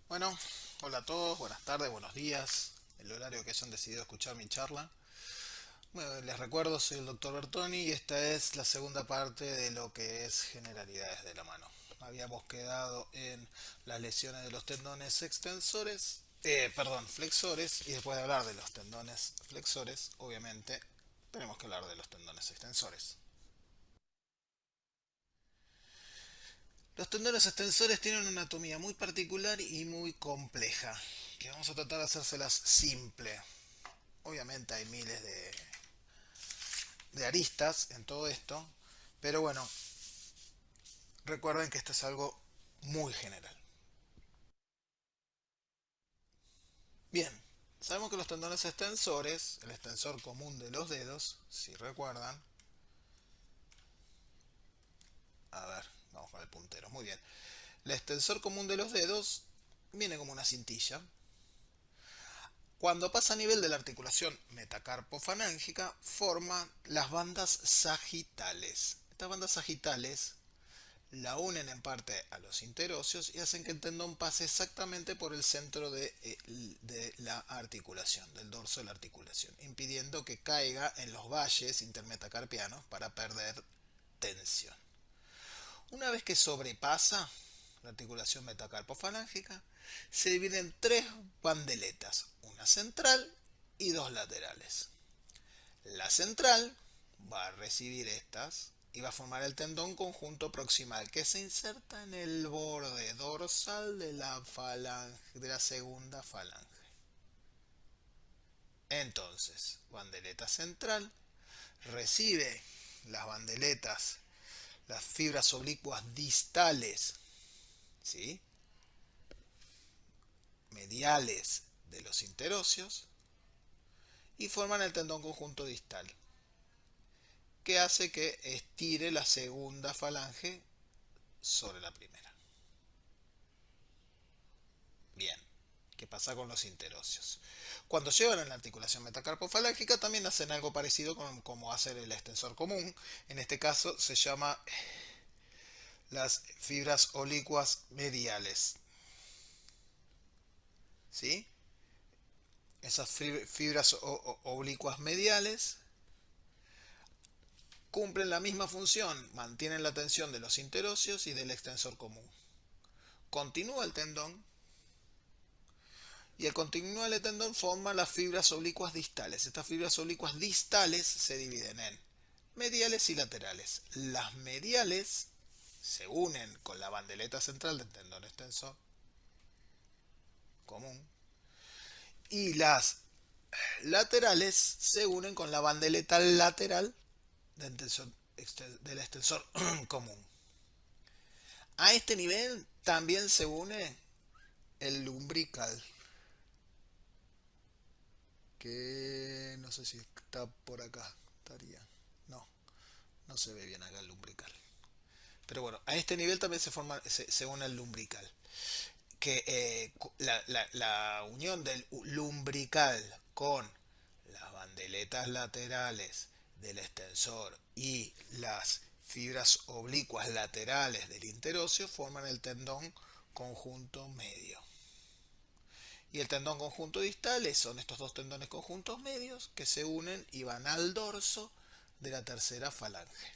Bueno, hola a todos, buenas tardes, buenos días, el horario que hayan decidido escuchar mi charla. Bueno, les recuerdo, soy el doctor Bertoni y esta es la segunda parte de lo que es generalidades de la mano. Habíamos quedado en las lesiones de los tendones extensores, perdón, flexores, y después de hablar de los tendones flexores, obviamente tenemos que hablar de los tendones extensores. Los tendones extensores tienen una anatomía muy particular y muy compleja, que vamos a tratar de hacérselas simple. Obviamente hay miles de aristas en todo esto, pero bueno, recuerden que esto es algo muy general. Bien, sabemos que los tendones extensores, el extensor común de los dedos, si recuerdan, a ver, vamos con el puntero, muy bien. El extensor común de los dedos viene como una cintilla. Cuando pasa a nivel de la articulación metacarpofalángica, forma las bandas sagitales. Estas bandas sagitales la unen en parte a los interóseos y hacen que el tendón pase exactamente por el centro de la articulación, del dorso de la articulación, impidiendo que caiga en los valles intermetacarpianos para perder tensión. Una vez que sobrepasa la articulación metacarpofalángica, se divide en tres bandeletas, una central y dos laterales. La central va a recibir estas y va a formar el tendón conjunto proximal que se inserta en el borde dorsal de la falange, de la segunda falange. Entonces, bandeleta central recibe las bandeletas, las fibras oblicuas distales, ¿sí? Mediales de los interóseos y forman el tendón conjunto distal, que hace que estire la segunda falange sobre la primera. Bien, ¿qué pasa con los interóseos? Cuando llegan a la articulación metacarpofalángica también hacen algo parecido con como hace el extensor común. En este caso se llama las fibras oblicuas mediales. ¿Sí? Esas fibras oblicuas mediales cumplen la misma función, mantienen la tensión de los interóseos y del extensor común. Continúa el tendón y al continuar el tendón forma las fibras oblicuas distales. Estas fibras oblicuas distales se dividen en mediales y laterales. Las mediales se unen con la bandeleta central del tendón extensor común y las laterales se unen con la bandeleta lateral del extensor común. A este nivel también se une el lumbrical, que no sé si está por acá, estaría. No, no se ve bien acá el lumbrical. Pero bueno, a este nivel también se une el lumbrical. Que la unión del lumbrical con las bandeletas laterales del extensor y las fibras oblicuas laterales del interóseo forman el tendón conjunto medio. Y el tendón conjunto distal son estos dos tendones conjuntos medios que se unen y van al dorso de la tercera falange.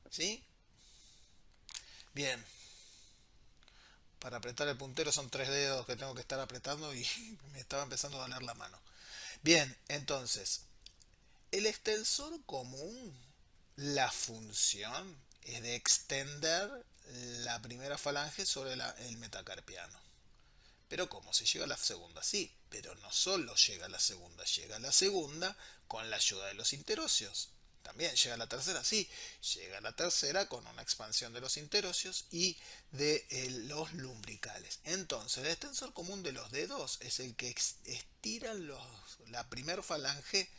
¿Sí? Bien, para apretar el puntero son tres dedos que tengo que estar apretando y me estaba empezando a doler la mano. Bien, entonces, el extensor común, la función es de extender la primera falange sobre el metacarpiano. Pero ¿cómo se llega a la segunda? Sí, pero no solo llega a la segunda con la ayuda de los interóseos. También llega a la tercera, sí, llega a la tercera con una expansión de los interóseos y de los lumbricales. Entonces, el extensor común de los dedos es el que estira la primer falange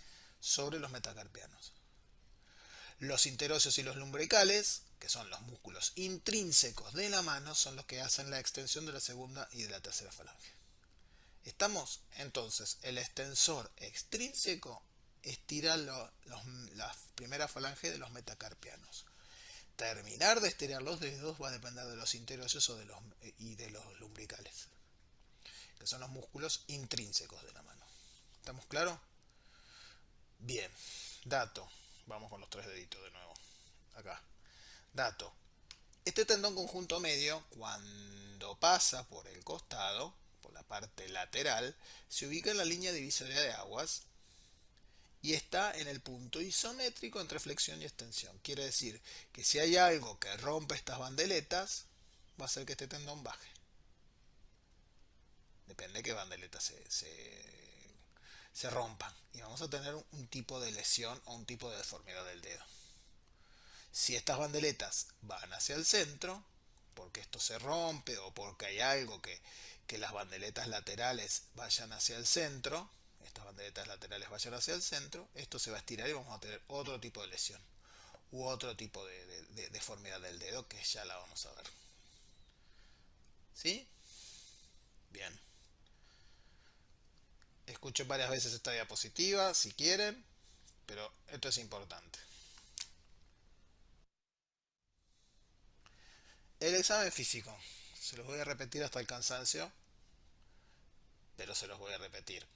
sobre los metacarpianos. Los interóseos y los lumbricales, que son los músculos intrínsecos de la mano, son los que hacen la extensión de la segunda y de la tercera falange. ¿Estamos? Entonces, el extensor extrínseco estira la primera falange de los metacarpianos. Terminar de estirar los dedos va a depender de los interóseos y de los lumbricales. son los músculos intrínsecos de la mano. ¿Estamos claros? Bien. Dato. Vamos con los tres deditos de nuevo. Acá. Dato. Este tendón conjunto medio, cuando pasa por el costado, por la parte lateral, se ubica en la línea divisoria de aguas y está en el punto isométrico entre flexión y extensión. Quiere decir que si hay algo que rompe estas bandeletas, va a hacer que este tendón baje. Depende de qué bandeletas se rompan. Y vamos a tener un tipo de lesión o un tipo de deformidad del dedo. Si estas bandeletas van hacia el centro, porque esto se rompe o porque hay algo que las bandeletas laterales vayan hacia el centro, estas bandeletas laterales vayan hacia el centro, esto se va a estirar y vamos a tener otro tipo de lesión u otro tipo de deformidad del dedo que ya la vamos a ver. ¿Sí? Bien. Escuchen varias veces esta diapositiva si quieren, pero esto es importante. El examen físico. Se los voy a repetir hasta el cansancio, pero se los voy a repetir.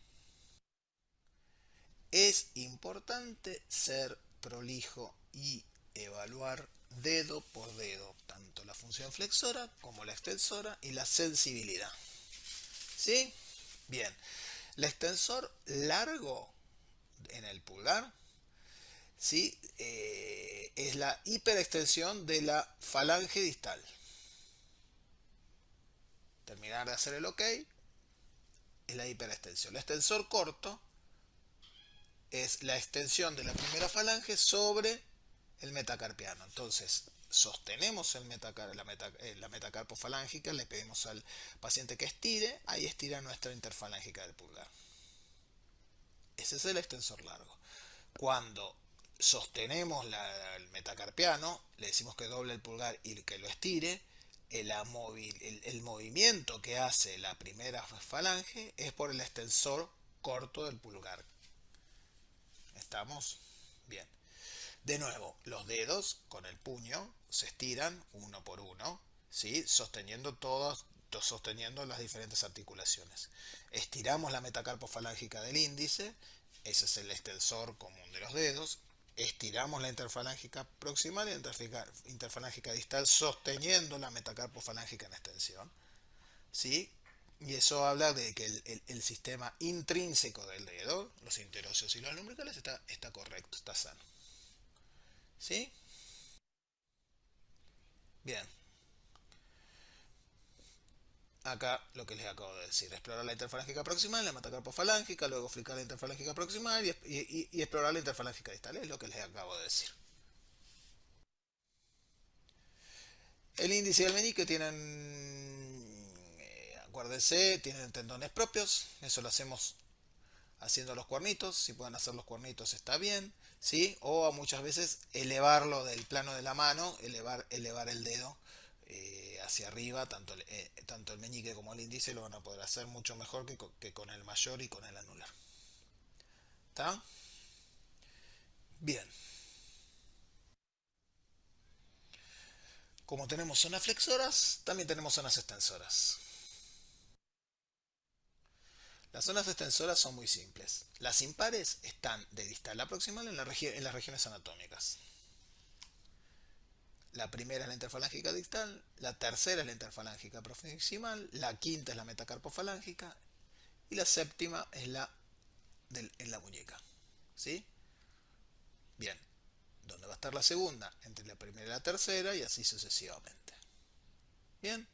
Es importante ser prolijo y evaluar dedo por dedo, tanto la función flexora como la extensora y la sensibilidad. ¿Sí? Bien. El extensor largo en el pulgar, ¿sí? Es la hiperextensión de la falange distal. Terminar de hacer el OK es la hiperextensión. El extensor corto es la extensión de la primera falange sobre el metacarpiano. Entonces, sostenemos la metacarpofalángica, le pedimos al paciente que estire, ahí estira nuestra interfalángica del pulgar. Ese es el extensor largo. Cuando sostenemos el metacarpiano, le decimos que doble el pulgar y que lo estire, el movimiento que hace la primera falange es por el extensor corto del pulgar. ¿Estamos? Bien. De nuevo, los dedos con el puño se estiran uno por uno, ¿sí? Sosteniendo las diferentes articulaciones. Estiramos la metacarpofalángica del índice, ese es el extensor común de los dedos. Estiramos la interfalángica proximal y la interfalángica distal sosteniendo la metacarpofalángica en extensión, ¿sí? Y eso habla de que el sistema intrínseco del dedo, los interóseos y los lumbricales, está correcto, está sano. ¿Sí? Bien. Acá lo que les acabo de decir, explorar la interfalángica proximal, la metacarpofalángica, luego flicar la interfalángica proximal y explorar la interfalángica distal, es lo que les acabo de decir. El índice y el meñique acuérdense, tienen tendones propios, eso lo hacemos haciendo los cuernitos, si pueden hacer los cuernitos está bien, ¿sí? O muchas veces elevarlo del plano de la mano, elevar el dedo hacia arriba, tanto el meñique como el índice lo van a poder hacer mucho mejor que con el mayor y con el anular. ¿Está? Bien. Como tenemos zonas flexoras, también tenemos zonas extensoras. Las zonas extensoras son muy simples. Las impares están de distal a proximal en las regiones anatómicas. La primera es la interfalángica distal, la tercera es la interfalángica proximal, la quinta es la metacarpofalángica y la séptima es en la muñeca. ¿Sí? Bien. ¿Dónde va a estar la segunda? Entre la primera y la tercera y así sucesivamente. Bien.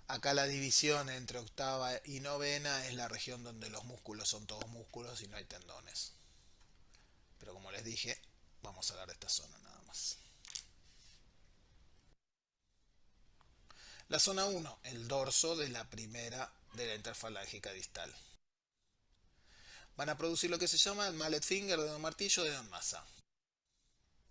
Acá la división entre octava y novena es la región donde los músculos son todos músculos y no hay tendones. Pero como les dije, vamos a hablar de esta zona nada más. La zona 1, el dorso de la primera de la interfalángica distal. Van a producir lo que se llama el mallet finger, dedo martillo, dedo en masa.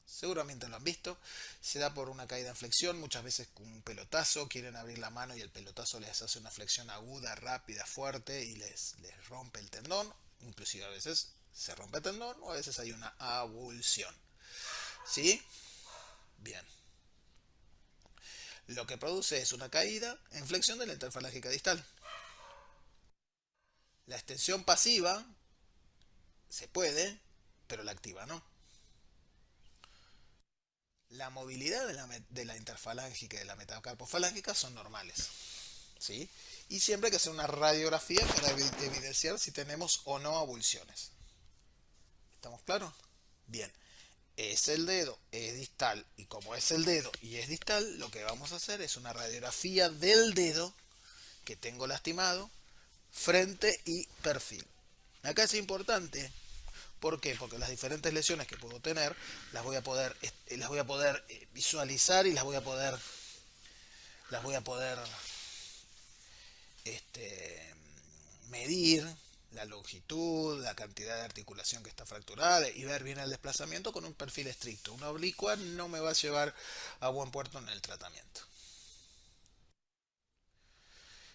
Seguramente lo han visto, se da por una caída en flexión, muchas veces con un pelotazo, quieren abrir la mano y el pelotazo les hace una flexión aguda, rápida, fuerte y les rompe el tendón, inclusive a veces se rompe el tendón o a veces hay una avulsión. ¿Sí? Bien. Lo que produce es una caída en flexión de la interfalángica distal. La extensión pasiva se puede, pero la activa no. La movilidad de la interfalángica y de la metacarpofalángica son normales, ¿sí? Y siempre hay que hacer una radiografía para evidenciar si tenemos o no avulsiones. ¿Estamos claros? Bien. Es el dedo, es distal, y como es el dedo y es distal, lo que vamos a hacer es una radiografía del dedo que tengo lastimado, frente y perfil. Acá es importante, ¿por qué? Porque las diferentes lesiones que puedo tener las voy a poder visualizar y las voy a poder este, medir la longitud, la cantidad de articulación que está fracturada y ver bien el desplazamiento con un perfil estricto. Una oblicua no me va a llevar a buen puerto en el tratamiento.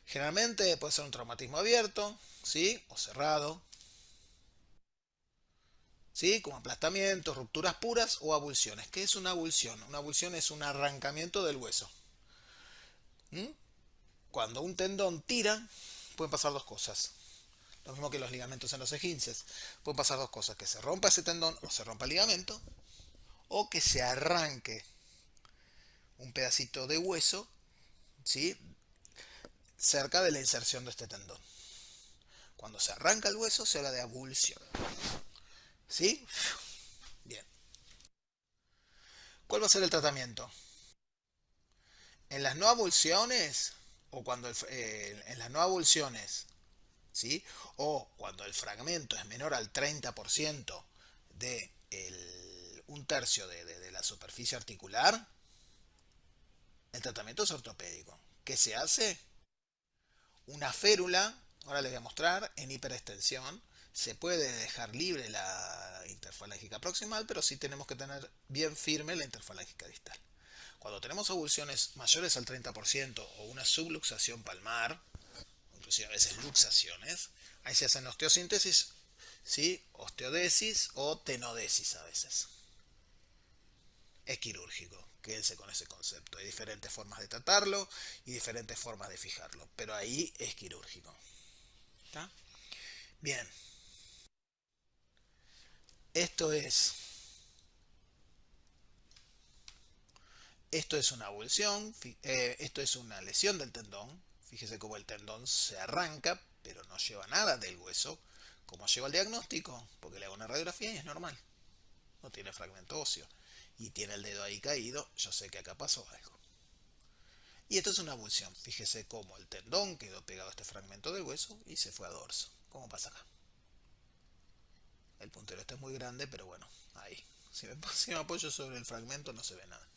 Generalmente puede ser un traumatismo abierto, ¿sí? O cerrado, ¿sí? Como aplastamientos, rupturas puras o avulsiones. ¿Qué es una avulsión? Una avulsión es un arrancamiento del hueso. ¿Mm? Cuando un tendón tira, pueden pasar dos cosas. Lo mismo que los ligamentos en los esguinces. Pueden pasar dos cosas, que se rompa ese tendón o se rompa el ligamento, o que se arranque un pedacito de hueso, ¿sí? Cerca de la inserción de este tendón. Cuando se arranca el hueso se habla de avulsión. ¿Sí? Bien. ¿Cuál va a ser el tratamiento? En las no avulsiones, o cuando en las no avulsiones, ¿sí? O cuando el fragmento es menor al 30% de un tercio de la superficie articular, el tratamiento es ortopédico. ¿Qué se hace? Una férula, ahora les voy a mostrar, en hiperextensión. Se puede dejar libre la interfalángica proximal, pero sí tenemos que tener bien firme la interfalángica distal. Cuando tenemos avulsiones mayores al 30% o una subluxación palmar, inclusive a veces luxaciones, ahí se hacen osteosíntesis, ¿sí? Osteodesis o tenodesis a veces. Es quirúrgico, quédense con ese concepto. Hay diferentes formas de tratarlo y diferentes formas de fijarlo, pero ahí es quirúrgico. ¿Está? Bien, esto es, esto es una avulsión, esto es una lesión del tendón. Fíjese cómo el tendón se arranca, pero no lleva nada del hueso. ¿Cómo lleva el diagnóstico? Porque le hago una radiografía y es normal. No tiene fragmento óseo. Y tiene el dedo ahí caído, yo sé que acá pasó algo. Y esto es una avulsión. Fíjese cómo el tendón quedó pegado a este fragmento del hueso y se fue a dorso. ¿Cómo pasa acá? El puntero este es muy grande, pero bueno, ahí. Si me apoyo sobre el fragmento no se ve nada.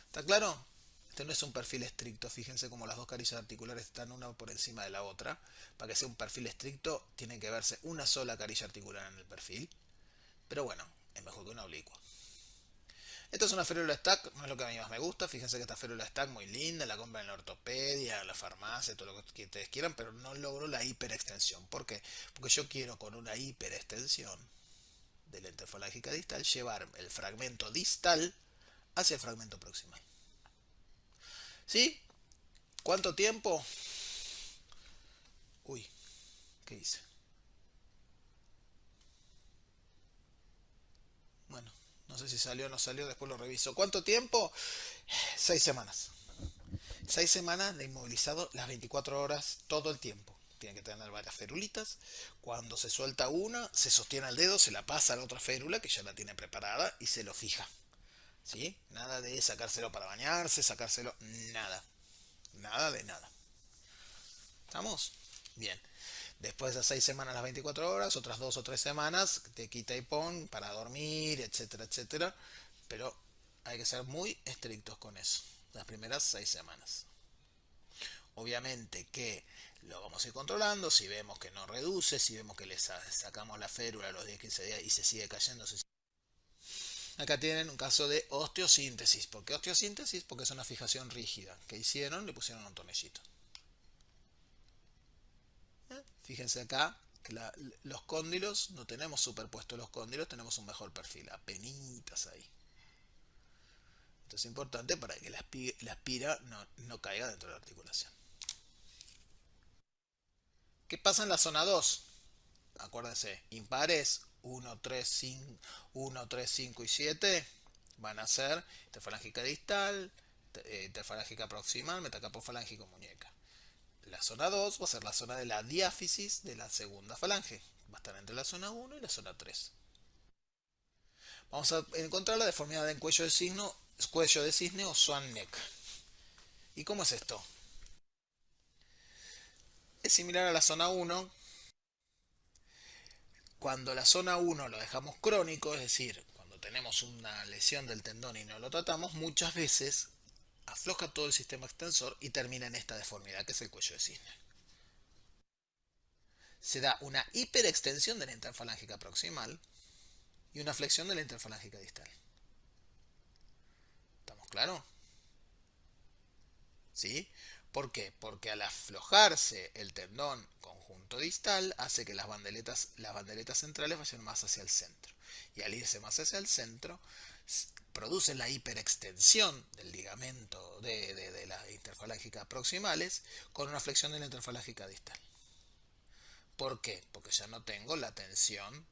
¿Está claro? Este no es un perfil estricto. Fíjense cómo las dos carillas articulares están una por encima de la otra. Para que sea un perfil estricto, tiene que verse una sola carilla articular en el perfil. Pero bueno, es mejor que una oblicua. Esta es una férula stack, no es lo que a mí más me gusta. Fíjense que esta férula stack muy linda, la compran en la ortopedia, en la farmacia, todo lo que ustedes quieran, pero no logro la hiperextensión. ¿Por qué? Porque yo quiero con una hiperextensión de la interfalángica distal llevar el fragmento distal hacia el fragmento proximal. ¿Sí? ¿Cuánto tiempo? Uy, ¿qué hice? Bueno, no sé si salió o no salió, después lo reviso. ¿Cuánto tiempo? 6 semanas. 6 semanas de inmovilizado las 24 horas todo el tiempo. Tiene que tener varias ferulitas. Cuando se suelta una, se sostiene el dedo, se la pasa a la otra férula que ya la tiene preparada y se lo fija. ¿Sí? Nada de sacárselo para bañarse, sacárselo, nada. Nada de nada. ¿Estamos? Bien. Después de 6 semanas las 24 horas, otras 2 o 3 semanas te quita y pon para dormir, etcétera, etcétera. Pero hay que ser muy estrictos con eso. Las primeras 6 semanas. Obviamente que lo vamos a ir controlando, si vemos que no reduce, si vemos que le sacamos la férula a los 10-15 días y se sigue cayendo. Acá tienen un caso de osteosíntesis. ¿Por qué osteosíntesis? Porque es una fijación rígida. ¿Qué hicieron? Le pusieron un tornillito. Fíjense acá que los cóndilos, no tenemos superpuestos los cóndilos, tenemos un mejor perfil, apenitas ahí. Esto es importante para que la espira no caiga dentro de la articulación. ¿Qué pasa en la zona 2? Acuérdense, impares 1, 3, 5, 1, 3, 5 y 7 van a ser interfalángica distal, interfalángica proximal, metacarpofalángico muñeca. La zona 2 va a ser la zona de la diáfisis de la segunda falange. Va a estar entre la zona 1 y la zona 3. Vamos a encontrar la deformidad en cuello de cisne o swan neck. ¿Y cómo es esto? Es similar a la zona 1. Cuando la zona 1 lo dejamos crónico, es decir, cuando tenemos una lesión del tendón y no lo tratamos, muchas veces afloja todo el sistema extensor y termina en esta deformidad que es el cuello de cisne. Se da una hiperextensión de la interfalángica proximal y una flexión de la interfalángica distal. ¿Estamos claros? ¿Sí? ¿Por qué? Porque al aflojarse el tendón conjunto distal hace que las bandeletas centrales vayan más hacia el centro. Y al irse más hacia el centro, produce la hiperextensión del ligamento de las interfalángicas proximales con una flexión de la interfalángica distal. ¿Por qué? Porque ya no tengo la tensión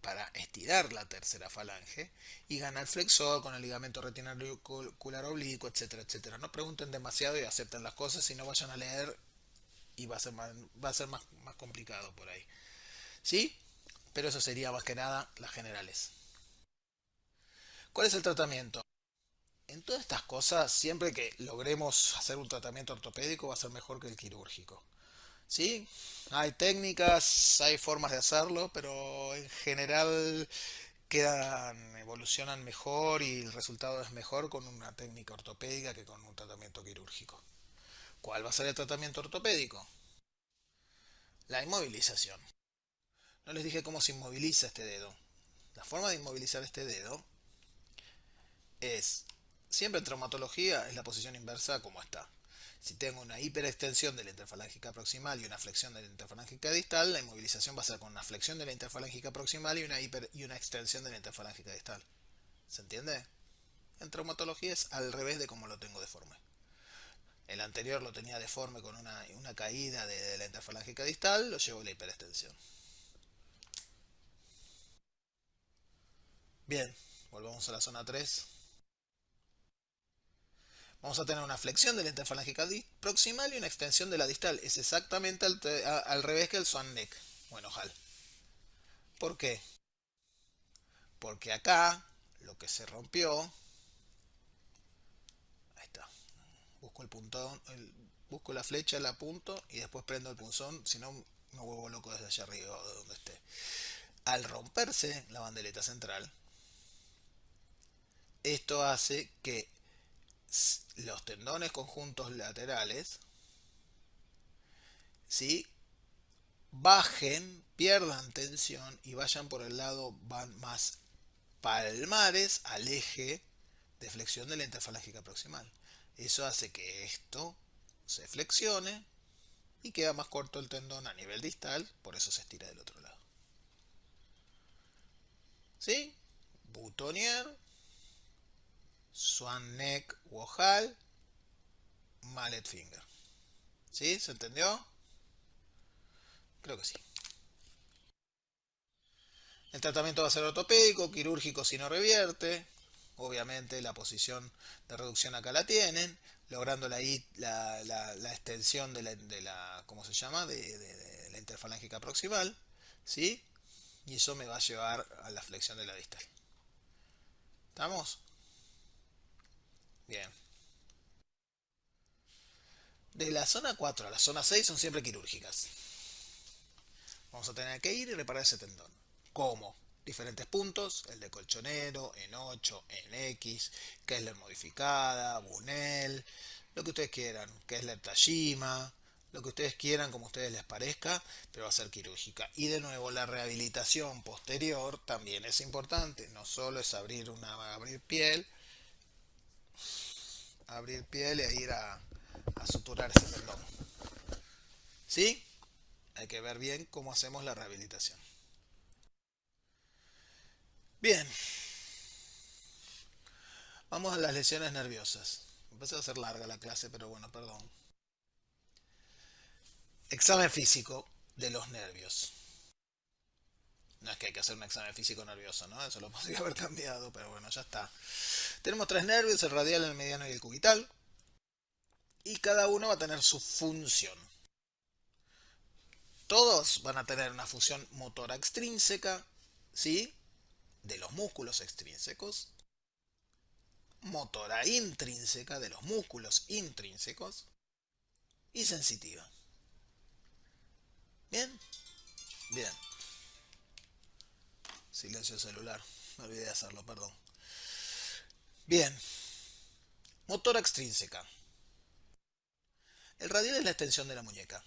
para estirar la tercera falange y gana el flexor con el ligamento retinacular oblicuo, etcétera, etcétera. No pregunten demasiado y acepten las cosas, si no vayan a leer y va a ser más complicado por ahí. ¿Sí? Pero eso sería más que nada las generales. ¿Cuál es el tratamiento? En todas estas cosas, siempre que logremos hacer un tratamiento ortopédico va a ser mejor que el quirúrgico. ¿Sí? Hay técnicas, hay formas de hacerlo, pero en general evolucionan mejor y el resultado es mejor con una técnica ortopédica que con un tratamiento quirúrgico. ¿Cuál va a ser el tratamiento ortopédico? La inmovilización. No les dije cómo se inmoviliza este dedo. La forma de inmovilizar este dedo es, siempre en traumatología, es la posición inversa como está. Si tengo una hiperextensión de la interfalángica proximal y una flexión de la interfalángica distal, la inmovilización va a ser con una flexión de la interfalángica proximal y una extensión de la interfalángica distal. ¿Se entiende? En traumatología es al revés de como lo tengo deforme. El anterior lo tenía deforme con una caída de la interfalángica distal, lo llevo a la hiperextensión. Bien, volvamos a la zona 3. Vamos a tener una flexión de la interfalángica proximal y una extensión de la distal. Es exactamente al revés que el swan neck. Bueno, Hal. ¿Por qué? Porque acá lo que se rompió. Ahí está. Busco el puntón. Busco la flecha, la apunto y después prendo el punzón. Si no, me vuelvo loco desde allá arriba o de donde esté. Al romperse la bandeleta central, esto hace que los tendones conjuntos laterales, ¿sí?, bajen, pierdan tensión y vayan por el lado, van más palmares al eje de flexión de la interfalángica proximal. Eso hace que esto se flexione y queda más corto el tendón a nivel distal, por eso se estira del otro lado. ¿Sí? Boutonniere, swan neck Wohal, mallet finger. ¿Sí? ¿Se entendió? Creo que sí. El tratamiento va a ser ortopédico, quirúrgico si no revierte. Obviamente la posición de reducción acá la tienen, logrando la extensión de la, ¿cómo se llama? De la interfalángica proximal, ¿sí? Y eso me va a llevar a la flexión de la distal. ¿Estamos? Bien. De la zona 4 a la zona 6 son siempre quirúrgicas. Vamos a tener que ir y reparar ese tendón. ¿Cómo? Diferentes puntos, el de colchonero, en 8, en X, Kessler modificada, Bunel, lo que ustedes quieran, Kessler Tajima, lo que ustedes quieran, como a ustedes les parezca, pero va a ser quirúrgica. Y de nuevo, la rehabilitación posterior también es importante, no solo es abrir piel e ir a suturar ese tendón. ¿Sí? Hay que ver bien cómo hacemos la rehabilitación. Bien, vamos a las lesiones nerviosas. Empezó a ser larga la clase, pero bueno, perdón. Examen físico. de los nervios. No es que hay que hacer un examen físico nervioso, ¿no? Eso lo podría haber cambiado, pero bueno, ya está. Tenemos tres nervios, el radial, el mediano y el cubital. Y cada uno va a tener su función. Todos van a tener una función motora extrínseca, ¿sí? De los músculos extrínsecos. Motora intrínseca de los músculos intrínsecos. Y sensitiva. ¿Bien? Bien. Silencio celular. Me olvidé de hacerlo, perdón. Bien. Motora extrínseca. El radial es la extensión de la muñeca.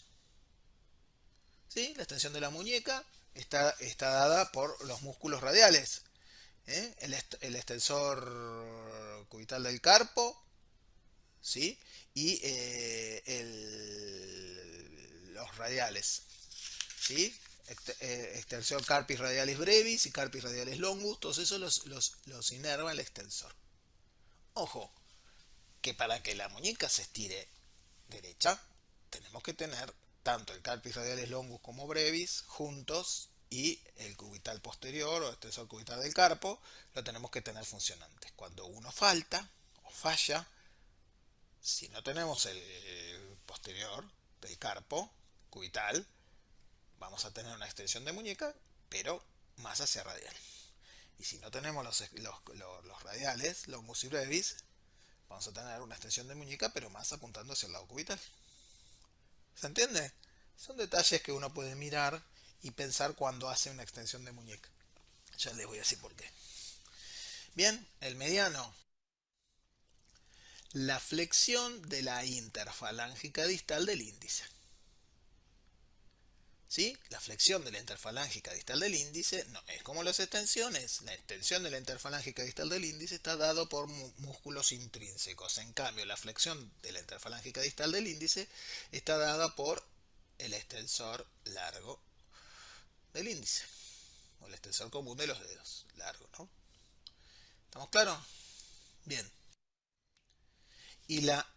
¿Sí? La extensión de la muñeca está dada por los músculos radiales. ¿Eh? El extensor cubital del carpo, ¿sí? Y los radiales, ¿sí? Extensor carpis radialis brevis y carpis radialis longus, todos esos los inerva el extensor. Ojo, que para que la muñeca se estire derecha, tenemos que tener tanto el carpis radialis longus como brevis juntos y el cubital posterior o extensor cubital del carpo lo tenemos que tener funcionantes. Cuando uno falta o falla, si no tenemos el posterior del carpo cubital, vamos a tener una extensión de muñeca, pero más hacia radial. Y si no tenemos los radiales, longus y brevis, vamos a tener una extensión de muñeca, pero más apuntando hacia el lado cubital. ¿Se entiende? Son detalles que uno puede mirar y pensar cuando hace una extensión de muñeca. Ya les voy a decir por qué. Bien, el mediano. La flexión de la interfalángica distal del índice. ¿Sí? La flexión de la interfalángica distal del índice no es como las extensiones. La extensión de la interfalángica distal del índice está dado por músculos intrínsecos. En cambio, la flexión de la interfalángica distal del índice está dada por el extensor largo del índice. O el extensor común de los dedos. Largo, ¿no? ¿Estamos claros? Bien. Y la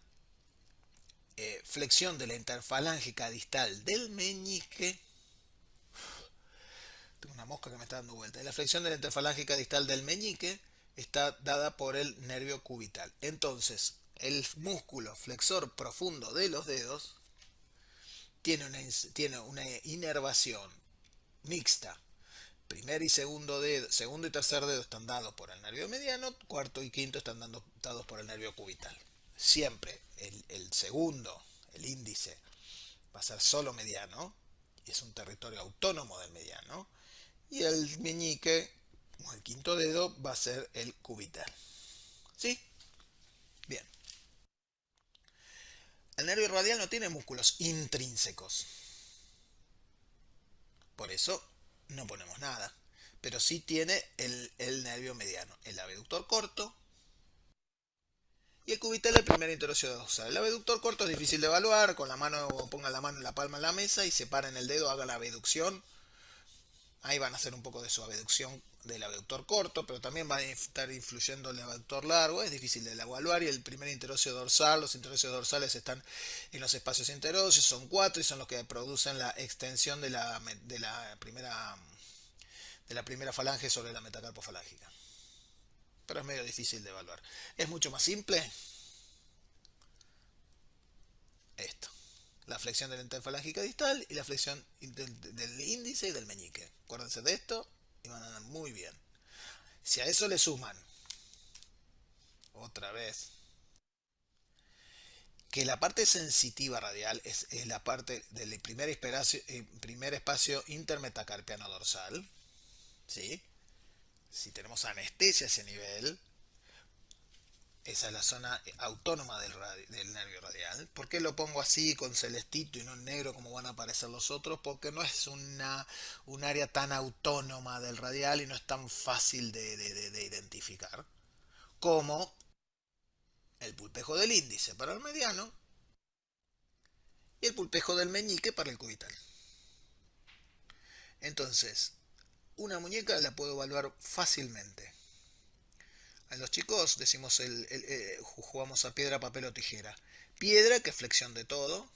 flexión de la interfalángica distal del meñique. Tengo una mosca que me está dando vuelta. La flexión de la interfalángica distal del meñique está dada por el nervio cubital. Entonces, el músculo flexor profundo de los dedos tiene una inervación mixta. Primer y segundo dedo, segundo y tercer dedo están dados por el nervio mediano, cuarto y quinto están dados por el nervio cubital. Siempre el segundo, el índice, va a ser solo mediano, y es un territorio autónomo del mediano, y el meñique, o el quinto dedo, va a ser el cubital. ¿Sí? Bien. El nervio radial no tiene músculos intrínsecos. Por eso no ponemos nada. Pero sí tiene el nervio mediano, el abductor corto y el cubital el primer interocio dorsal. El abductor corto es difícil de evaluar, con la mano, pongan la mano en la palma en la mesa y separen el dedo, hagan la abducción. Ahí van a hacer un poco de su abducción del abductor corto, pero también va a estar influyendo el abductor largo, es difícil de evaluar. Y el primer interocio dorsal, los interocios dorsales están en los espacios interocios, son cuatro y son los que producen la extensión de la primera falange sobre la metacarpofalángica. Pero es medio difícil de evaluar. Es mucho más simple esto. La flexión de la interfalángica distal y la flexión del índice y del meñique. Acuérdense de esto y van a andar muy bien. Si a eso le suman, otra vez, que la parte sensitiva radial es la parte del primer espacio intermetacarpiano dorsal, ¿sí? Si tenemos anestesia a ese nivel, esa es la zona autónoma del nervio radial. ¿Por qué lo pongo así con celestito y no en negro como van a aparecer los otros? Porque no es un área tan autónoma del radial y no es tan fácil de identificar como el pulpejo del índice para el mediano y el pulpejo del meñique para el cubital. Entonces, una muñeca la puedo evaluar fácilmente. A los chicos decimos jugamos a piedra, papel o tijera. Piedra, que es flexión de todo,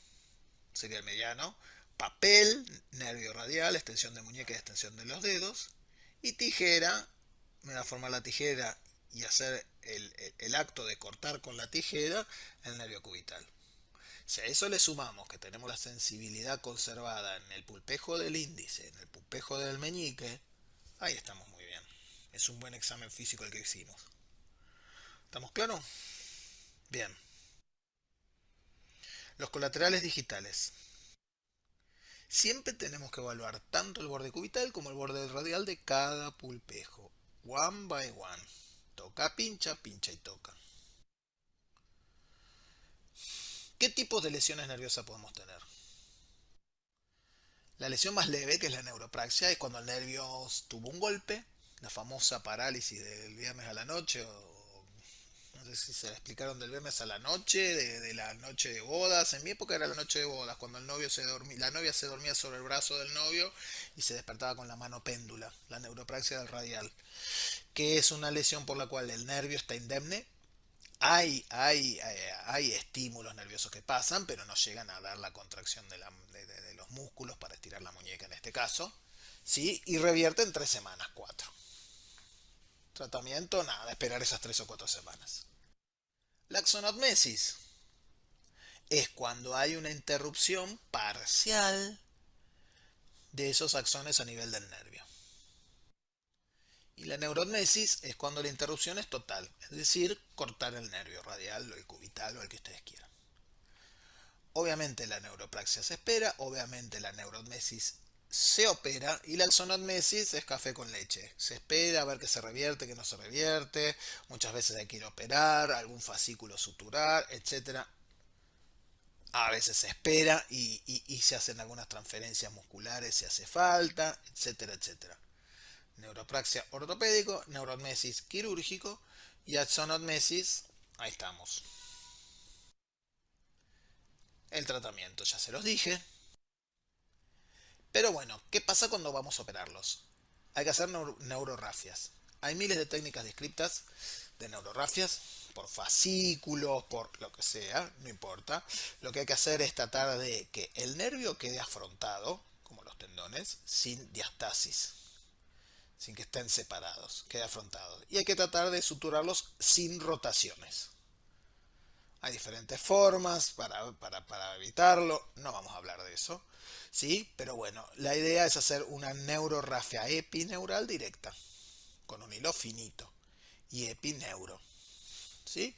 sería el mediano. papel, nervio radial, extensión de muñeca y extensión de los dedos. Y tijera, me da formar la tijera y hacer el acto de cortar con la tijera el nervio cubital. Si a eso le sumamos que tenemos la sensibilidad conservada en el pulpejo del índice, en el pulpejo del meñique, ahí estamos muy bien. Es un buen examen físico el que hicimos. ¿Estamos claros? Bien. Los colaterales digitales. Siempre tenemos que evaluar tanto el borde cubital como el borde radial de cada pulpejo. One by one. Toca, pincha, pincha y toca. ¿Qué tipos de lesiones nerviosas podemos tener? La lesión más leve, que es la neuropraxia, es cuando el nervio tuvo un golpe, la famosa parálisis del viernes a la noche, o no sé si se la explicaron del viernes a la noche, de la noche de bodas. En mi época era la noche de bodas, cuando el novio se dormía, la novia se dormía sobre el brazo del novio y se despertaba con la mano péndula, la neuropraxia del radial, que es una lesión por la cual el nervio está indemne. Hay estímulos nerviosos que pasan, pero no llegan a dar la contracción de los músculos para estirar la muñeca en este caso. ¿Sí? Y revierte en 3 semanas, 4. Tratamiento, nada, esperar esas 3 o 4 semanas. La axonotmesis es cuando hay una interrupción parcial de esos axones a nivel del nervio. Y la neurotmesis es cuando la interrupción es total, es decir, cortar el nervio radial o el cubital o el que ustedes quieran. Obviamente la neuropraxia se espera, obviamente la neurotmesis se opera y la axonotmesis es café con leche. Se espera a ver que se revierte, que no se revierte, muchas veces hay que ir a operar, algún fascículo suturar, etcétera. A veces se espera y se hacen algunas transferencias musculares si hace falta, etcétera, etcétera. Neuropraxia ortopédico, neurotmesis quirúrgico y axonotmesis, ahí estamos. El tratamiento, ya se los dije. Pero bueno, ¿qué pasa cuando vamos a operarlos? Hay que hacer neurorafias. Hay miles de técnicas descritas de neurorafias, por fascículos, por lo que sea, no importa. Lo que hay que hacer es tratar de que el nervio quede afrontado, como los tendones, sin diastasis, sin que estén separados, quede afrontado. Y hay que tratar de suturarlos sin rotaciones. Hay diferentes formas para evitarlo, no vamos a hablar de eso, ¿sí? Pero bueno, la idea es hacer una neurorrafia epineural directa, con un hilo finito, y epineuro, ¿sí?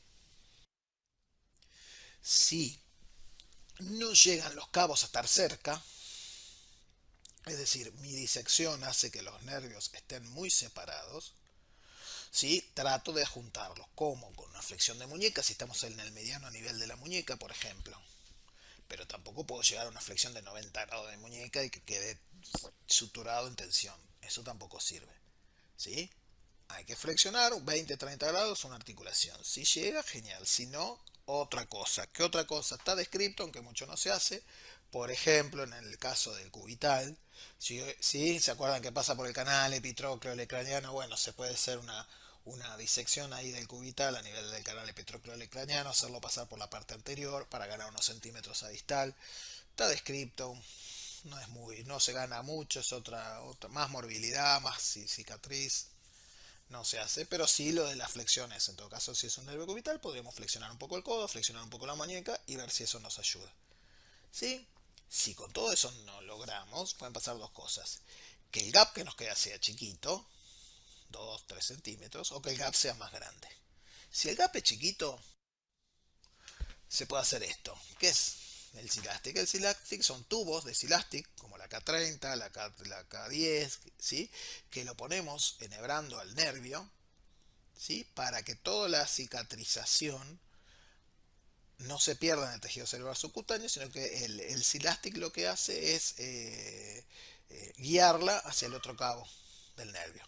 Si no llegan los cabos a estar cerca, es decir, mi disección hace que los nervios estén muy separados, ¿sí? Trato de juntarlos, como con una flexión de muñeca, si estamos en el mediano a nivel de la muñeca, por ejemplo. Pero tampoco puedo llegar a una flexión de 90 grados de muñeca y que quede suturado en tensión. Eso tampoco sirve. ¿Sí? Hay que flexionar 20-30 grados una articulación. Si llega, genial. Si no, otra cosa. ¿Qué otra cosa? Está descrito, aunque mucho no se hace. Por ejemplo, en el caso del cubital, si se acuerdan que pasa por el canal epitrócleo craniano, bueno, se puede hacer una disección ahí del cubital a nivel del canal epitrócleo craniano, hacerlo pasar por la parte anterior para ganar unos centímetros a distal. Está descrito, no se gana mucho, es otra más morbilidad, más cicatriz, no se hace, pero sí lo de las flexiones. En todo caso, si es un nervio cubital, podríamos flexionar un poco el codo, flexionar un poco la muñeca y ver si eso nos ayuda. ¿Sí? Si con todo eso no logramos, pueden pasar dos cosas. Que el gap que nos queda sea chiquito, 2-3 centímetros, o que el gap sea más grande. Si el gap es chiquito, se puede hacer esto. ¿Qué es el Silastic? El Silastic son tubos de Silastic, como la K30, la K10, ¿sí? Que lo ponemos enhebrando al nervio, ¿sí? Para que toda la cicatrización no se pierda en el tejido cerebral subcutáneo, sino que el Silastic lo que hace es guiarla hacia el otro cabo del nervio.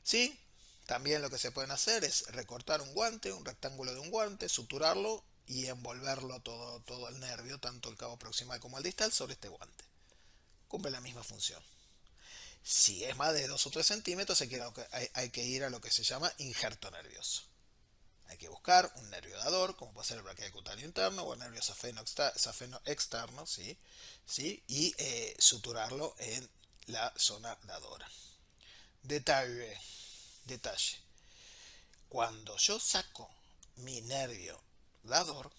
¿Sí? También lo que se pueden hacer es recortar un guante, un rectángulo de un guante, suturarlo y envolverlo todo el nervio, tanto el cabo proximal como el distal, sobre este guante. Cumple la misma función. Si es más de 2 o 3 centímetros, hay que ir a lo que se llama injerto nervioso. Hay que buscar un nervio dador, como puede ser el braquiocutáneo interno o el nervio safeno externo, ¿sí? ¿Sí? Y suturarlo en la zona dadora. Detalle, detalle. Cuando yo saco mi nervio dador,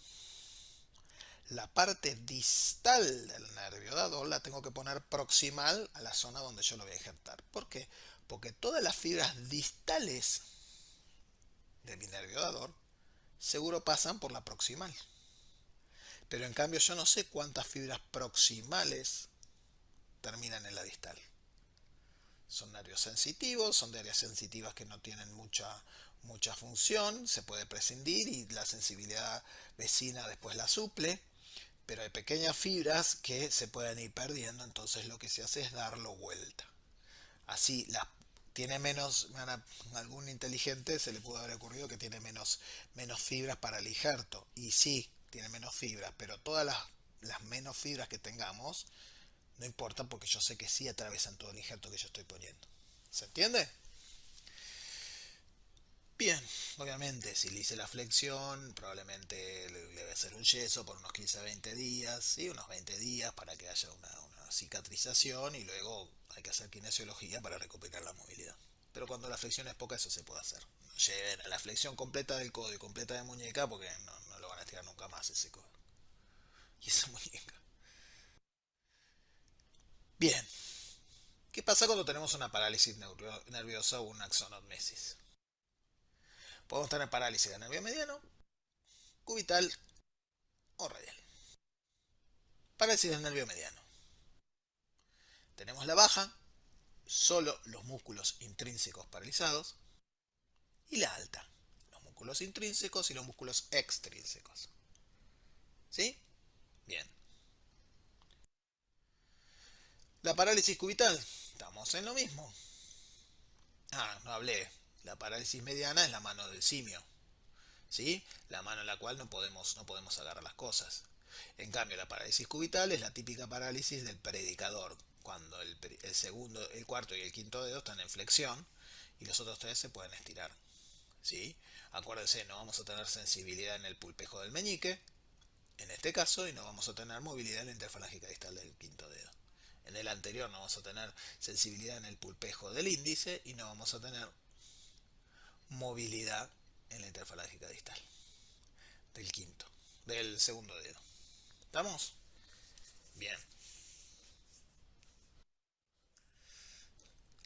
la parte distal del nervio dador la tengo que poner proximal a la zona donde yo lo voy a injertar. ¿Por qué? Porque todas las fibras distales de mi nervio dador seguro pasan por la proximal. Pero en cambio yo no sé cuántas fibras proximales terminan en la distal. Son nervios sensitivos, son de áreas sensitivas que no tienen mucha función, se puede prescindir y la sensibilidad vecina después la suple, pero hay pequeñas fibras que se pueden ir perdiendo, entonces lo que se hace es darlo vuelta. Así tiene menos, algún inteligente se le pudo haber ocurrido que tiene menos fibras para el injerto, y sí, tiene menos fibras, pero todas las menos fibras que tengamos no importa porque yo sé que sí atraviesan todo el injerto que yo estoy poniendo. ¿Se entiende? Bien, obviamente si le hice la flexión, probablemente le debe hacer un yeso por unos 15 a 20 días, ¿sí? Unos 20 días para que haya una cicatrización y luego hay que hacer kinesiología para recuperar la movilidad. Pero cuando la flexión es poca, eso se puede hacer. No lleven a la flexión completa del codo y completa de muñeca porque no lo van a estirar nunca más ese codo. Y esa muñeca. Bien, ¿qué pasa cuando tenemos una parálisis nerviosa o una axonotmesis? Podemos tener parálisis de nervio mediano, cubital o radial. Parálisis del nervio mediano. Tenemos la baja, solo los músculos intrínsecos paralizados, y la alta, los músculos intrínsecos y los músculos extrínsecos. ¿Sí? Bien. La parálisis cubital, estamos en lo mismo. No hablé. La parálisis mediana es la mano del simio. ¿Sí? La mano en la cual no podemos agarrar las cosas. En cambio, la parálisis cubital es la típica parálisis del predicador, cuando el segundo, el cuarto y el quinto dedo están en flexión y los otros tres se pueden estirar. ¿Sí? Acuérdense, no vamos a tener sensibilidad en el pulpejo del meñique, en este caso, y no vamos a tener movilidad en la interfalángica distal del quinto dedo. En el anterior no vamos a tener sensibilidad en el pulpejo del índice y no vamos a tener movilidad en la interfalángica distal del quinto, del segundo dedo. ¿Estamos? Bien.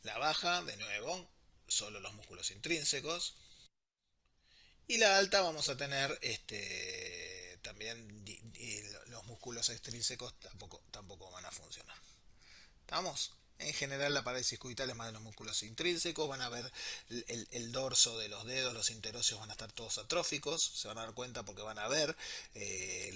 La baja, de nuevo, solo los músculos intrínsecos. Y la alta vamos a tener también los músculos extrínsecos tampoco van a funcionar. ¿Estamos? En general la parálisis cubital es más de los músculos intrínsecos, van a ver el dorso de los dedos, los interóseos van a estar todos atróficos, se van a dar cuenta porque van a ver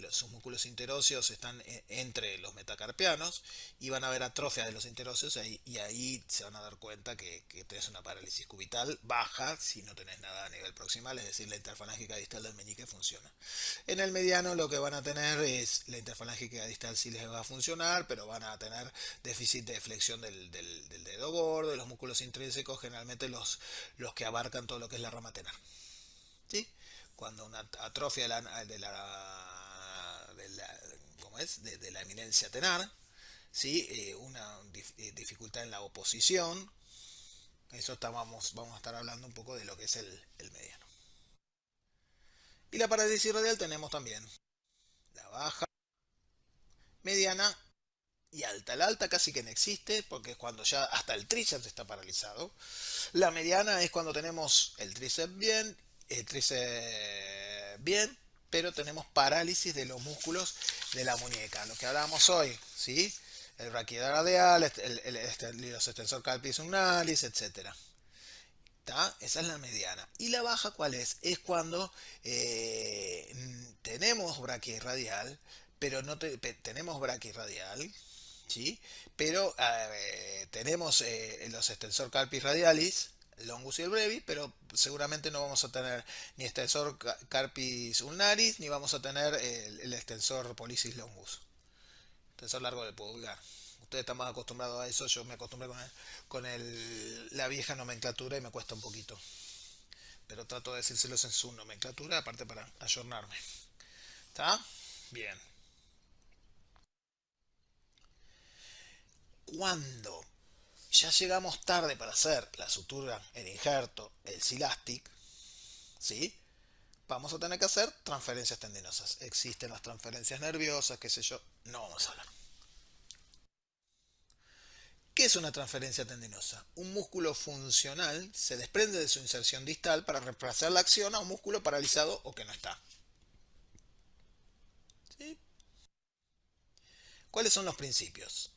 sus músculos interóseos están entre los metacarpianos y van a ver atrofia de los interóseos y ahí se van a dar cuenta que tenés una parálisis cubital baja si no tenés nada a nivel proximal, es decir, la interfalángica distal del meñique funciona. En el mediano lo que van a tener es la interfalángica distal sí les va a funcionar, pero van a tener déficit de flexión del dedo gordo, de los músculos intrínsecos, generalmente los que abarcan todo lo que es la rama tenar. ¿Sí? Cuando una atrofia ¿cómo es? De la eminencia tenar, ¿sí? Una dificultad en la oposición, eso vamos a estar hablando un poco de lo que es el mediano. Y la parálisis radial tenemos también la baja, mediana y alta. La alta casi que no existe porque es cuando ya hasta el tríceps está paralizado. La mediana es cuando tenemos el tríceps bien, pero tenemos parálisis de los músculos de la muñeca. Lo que hablábamos hoy, ¿sí? El raquidoradial, los extensor carpis ulnaris, etcétera. ¿Tá? Esa es la mediana. ¿Y la baja cuál es? Es cuando tenemos braquirradial, pero no tenemos braquirradial, ¿sí? Pero tenemos los extensor carpis radialis, el longus y el brevis, pero seguramente no vamos a tener ni extensor carpis ulnaris, ni vamos a tener el extensor pollicis longus, extensor largo del pulgar. Ustedes están más acostumbrados a eso, yo me acostumbré con la vieja nomenclatura y me cuesta un poquito. pero trato de decírselos en su nomenclatura, aparte para ayornarme. ¿Está? Bien. Cuando ya llegamos tarde para hacer la sutura, el injerto, el silastic, ¿sí? Vamos a tener que hacer transferencias tendinosas. Existen las transferencias nerviosas, qué sé yo. No vamos a hablar. ¿Qué es una transferencia tendinosa? Un músculo funcional se desprende de su inserción distal para reemplazar la acción a un músculo paralizado o que no está. ¿Sí? ¿Cuáles son los principios?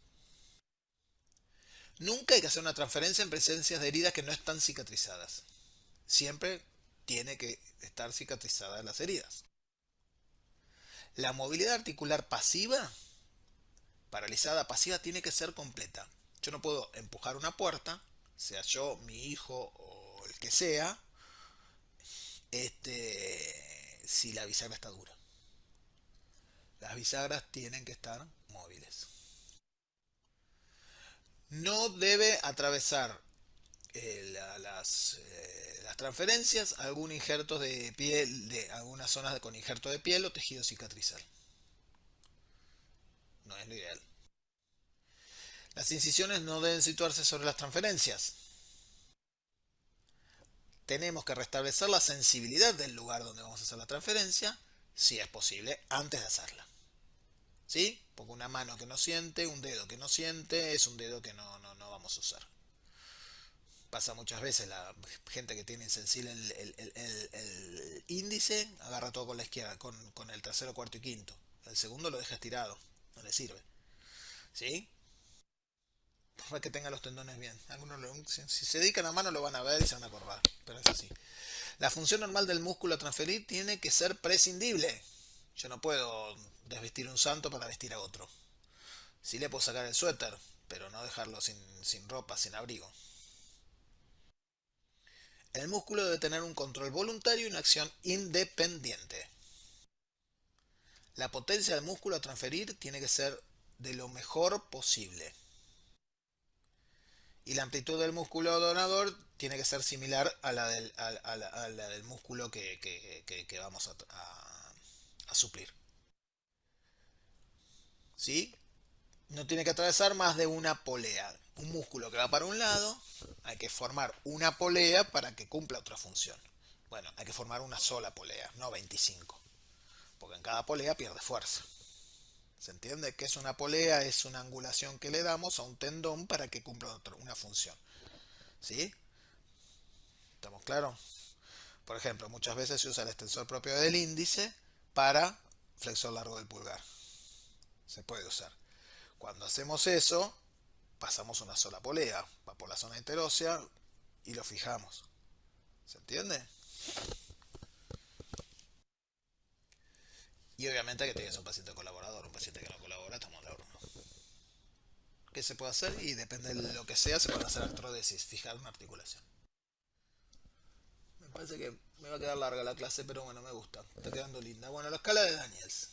Nunca hay que hacer una transferencia en presencia de heridas que no están cicatrizadas. Siempre tiene que estar cicatrizadas las heridas. La movilidad articular pasiva, paralizada pasiva, tiene que ser completa. Yo no puedo empujar una puerta, sea yo, mi hijo o el que sea, si la bisagra está dura. Las bisagras tienen que estar móviles. No debe atravesar las transferencias algún injerto de piel, de algunas zonas con injerto de piel o tejido cicatrizal. No es lo ideal. Las incisiones no deben situarse sobre las transferencias. Tenemos que restablecer la sensibilidad del lugar donde vamos a hacer la transferencia, si es posible, antes de hacerla. ¿Sí? Porque una mano que no siente, un dedo que no siente, es un dedo que no vamos a usar. Pasa muchas veces, la gente que tiene insensible el índice, agarra todo con la izquierda, con el tercero, cuarto y quinto. El segundo lo deja estirado, no le sirve. ¿Sí? Para que tenga los tendones bien. Si se dedican a mano lo van a ver y se van a acordar, pero es así. La función normal del músculo a transferir tiene que ser prescindible. Yo no puedo desvestir un santo para vestir a otro. Sí le puedo sacar el suéter, pero no dejarlo sin ropa, sin abrigo. El músculo debe tener un control voluntario y una acción independiente. La potencia del músculo a transferir tiene que ser de lo mejor posible. Y la amplitud del músculo donador tiene que ser similar a la del músculo que vamos a suplir. ¿Sí? No tiene que atravesar más de una polea. Un músculo que va para un lado, hay que formar una polea para que cumpla otra función. Bueno, hay que formar una sola polea, no 25, porque en cada polea pierde fuerza. ¿Se entiende? Que es una polea? Es una angulación que le damos a un tendón para que cumpla una función. ¿Sí? ¿Estamos claros? Por ejemplo, muchas veces se usa el extensor propio del índice para flexor largo del pulgar. Se puede usar. Cuando hacemos eso, pasamos una sola polea, va por la zona interósea y lo fijamos. ¿Se entiende? Y obviamente que tienes un paciente colaborador, un paciente que no colabora, estamos de horno. ¿Qué se puede hacer? Y depende de lo que sea, se puede hacer artrodesis, fijar una articulación. Me parece que me va a quedar larga la clase, pero bueno, me gusta. Está quedando linda. Bueno, la escala de Daniels.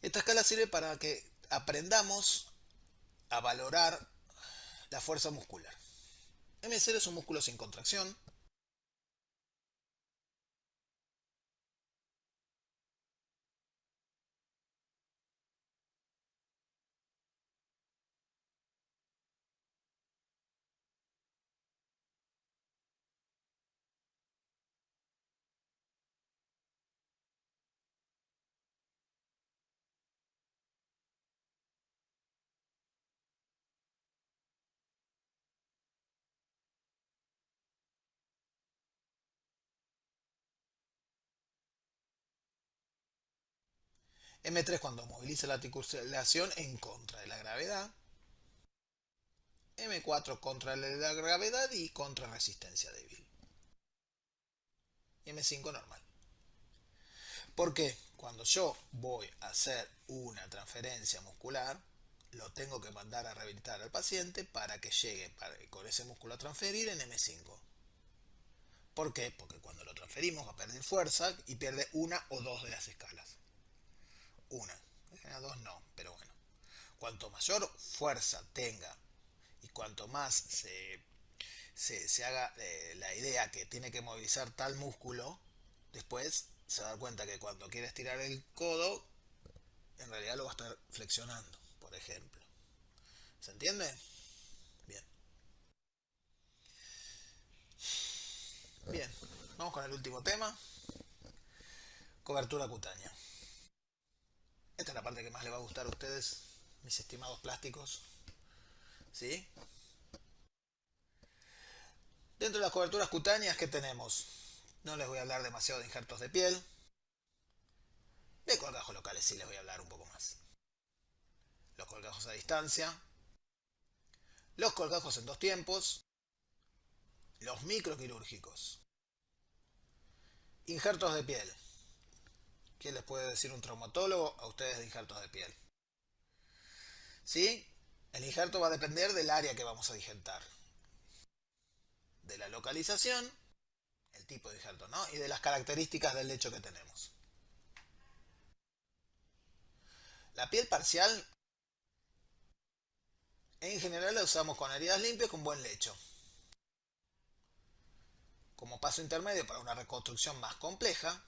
Esta escala sirve para que aprendamos a valorar la fuerza muscular. M0 es un músculo sin contracción. M3 cuando moviliza la articulación en contra de la gravedad. M4 contra la gravedad y contra resistencia débil. Y M5 normal. ¿Por qué? Cuando yo voy a hacer una transferencia muscular, lo tengo que mandar a rehabilitar al paciente para que llegue con ese músculo a transferir en M5. ¿Por qué? Porque cuando lo transferimos va a perder fuerza y pierde una o dos de las escalas. Una. Dos no, pero bueno. Cuanto mayor fuerza tenga y cuanto más se haga la idea que tiene que movilizar tal músculo, después se va a dar cuenta que cuando quiere estirar el codo, en realidad lo va a estar flexionando, por ejemplo. ¿Se entiende? Bien. Bien. Vamos con el último tema. Cobertura cutánea. Esta es la parte que más le va a gustar a ustedes, mis estimados plásticos. ¿Sí? Dentro de las coberturas cutáneas que tenemos, no les voy a hablar demasiado de injertos de piel. De colgajos locales sí les voy a hablar un poco más. Los colgajos a distancia, los colgajos en dos tiempos, los microquirúrgicos, injertos de piel. ¿Quién les puede decir un traumatólogo a ustedes de injertos de piel? ¿Sí? El injerto va a depender del área que vamos a digentar, de la localización, el tipo de injerto, ¿no? Y de las características del lecho que tenemos. La piel parcial, en general la usamos con heridas limpias con buen lecho. Como paso intermedio para una reconstrucción más compleja.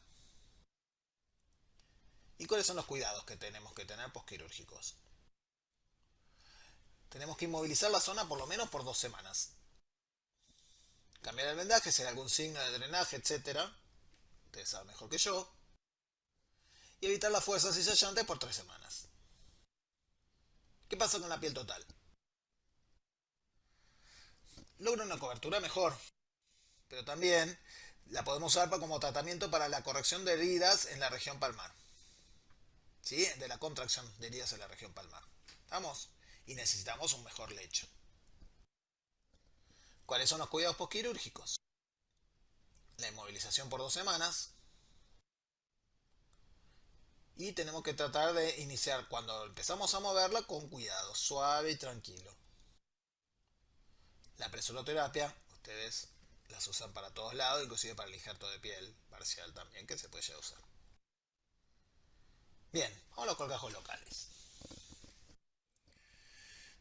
¿Y cuáles son los cuidados que tenemos que tener posquirúrgicos? Tenemos que inmovilizar la zona por lo menos por 2 semanas. Cambiar el vendaje si hay algún signo de drenaje, etcétera. Ustedes saben mejor que yo. Y evitar la fuerza cizallante por 3 semanas. ¿Qué pasa con la piel total? Logra una cobertura mejor, pero también la podemos usar como tratamiento para la corrección de heridas en la región palmar. ¿Sí? De la contracción de heridas en la región palmar. ¿Estamos? Y necesitamos un mejor lecho. ¿Cuáles son los cuidados posquirúrgicos? La inmovilización por 2 semanas. Y tenemos que tratar de iniciar cuando empezamos a moverla con cuidado, suave y tranquilo. La presuroterapia, ustedes las usan para todos lados, inclusive para el injerto de piel parcial también, que se puede llegar a usar. Bien, vamos a los colgajos locales.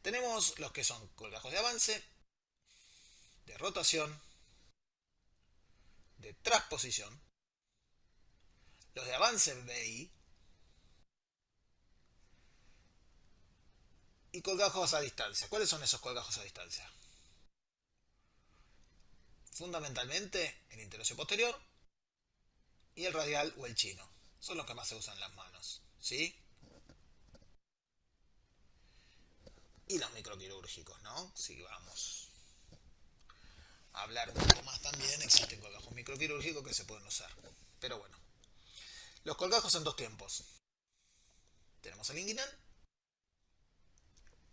Tenemos los que son colgajos de avance, de rotación, de transposición, los de avance BI y colgajos a distancia. ¿Cuáles son esos colgajos a distancia? Fundamentalmente el interoseo posterior y el radial o el chino. Son los que más se usan en las manos. ¿Sí? Y los microquirúrgicos, ¿no? Si vamos a hablar un poco más también, existen colgajos microquirúrgicos que se pueden usar. Pero bueno, los colgajos en dos tiempos. Tenemos el inguinal,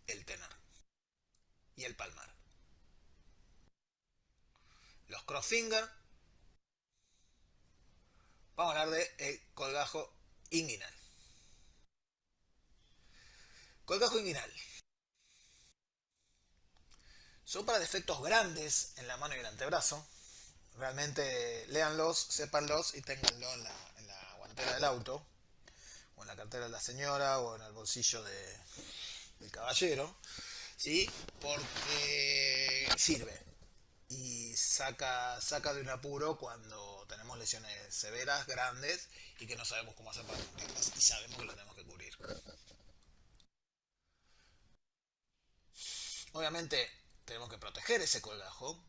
el tenar y el palmar. Los crossfinger, vamos a hablar de el colgajo inguinal. Colgajo inguinal. Son para defectos grandes en la mano y el antebrazo. Realmente léanlos, sépanlos y ténganlo en la guantera del auto, o en la cartera de la señora, o en el bolsillo del caballero, ¿sí? Porque sirve y saca de un apuro cuando tenemos lesiones severas, grandes, y que no sabemos cómo hacer para cubrirlas, y sabemos que lo tenemos que cubrir. Obviamente tenemos que proteger ese colgajo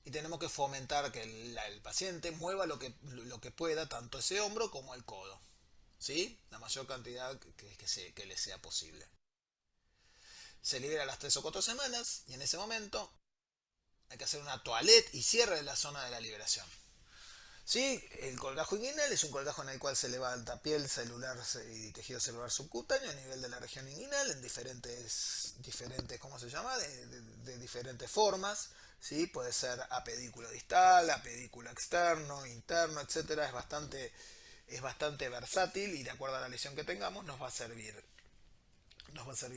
y tenemos que fomentar que el paciente mueva lo que pueda, tanto ese hombro como el codo. ¿Sí? La mayor cantidad que le sea posible. Se libera a las 3 o 4 semanas y en ese momento hay que hacer una toilette y cierre de la zona de la liberación. ¿Sí? El colgajo inguinal es un colgajo en el cual se levanta piel celular y tejido celular subcutáneo a nivel de la región inguinal en diferentes ¿cómo se llama? De diferentes formas. ¿Sí? Puede ser apedículo distal, apedículo externo, interno, etcétera. Es bastante versátil y de acuerdo a la lesión que tengamos nos va a servir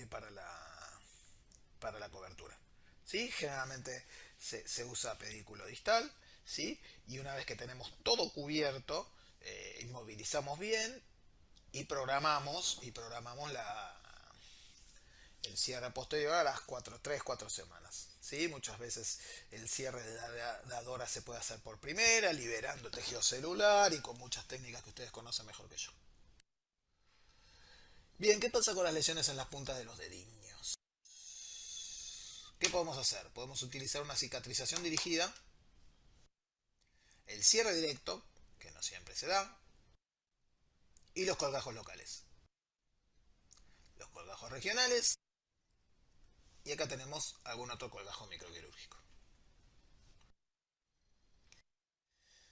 para la cobertura. ¿Sí? Generalmente se usa pedículo distal, ¿sí? Y una vez que tenemos todo cubierto, inmovilizamos bien y programamos el cierre posterior a las 3-4 semanas. ¿Sí? Muchas veces el cierre de la dora se puede hacer por primera, liberando el tejido celular y con muchas técnicas que ustedes conocen mejor que yo. Bien, ¿qué pasa con las lesiones en las puntas de los dediños? ¿Qué podemos hacer? Podemos utilizar una cicatrización dirigida, el cierre directo, que no siempre se da, y los colgajos locales. Los colgajos regionales, y acá tenemos algún otro colgajo microquirúrgico.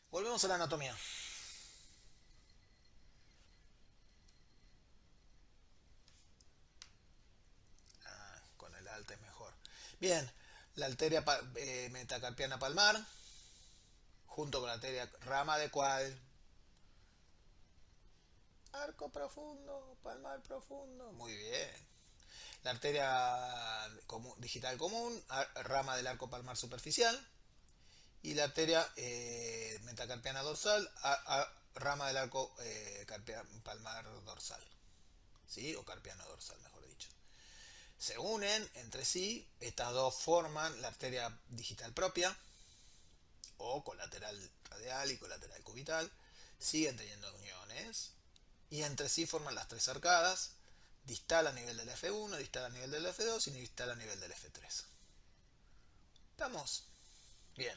Volvemos a la anatomía. Con el alta es mejor. Bien, la arteria metacarpiana palmar, junto con la arteria rama de cual. Arco profundo, palmar profundo. Muy bien. La arteria digital común, rama del arco palmar superficial. Y la arteria metacarpiana dorsal, rama del arco palmar dorsal. ¿Sí? O carpiano dorsal, mejor dicho. Se unen entre sí, estas dos forman la arteria digital propia, o colateral radial y colateral cubital, siguen teniendo uniones, y entre sí forman las tres arcadas, distal a nivel del F1, distal a nivel del F2 y distal a nivel del F3. ¿Estamos? Bien.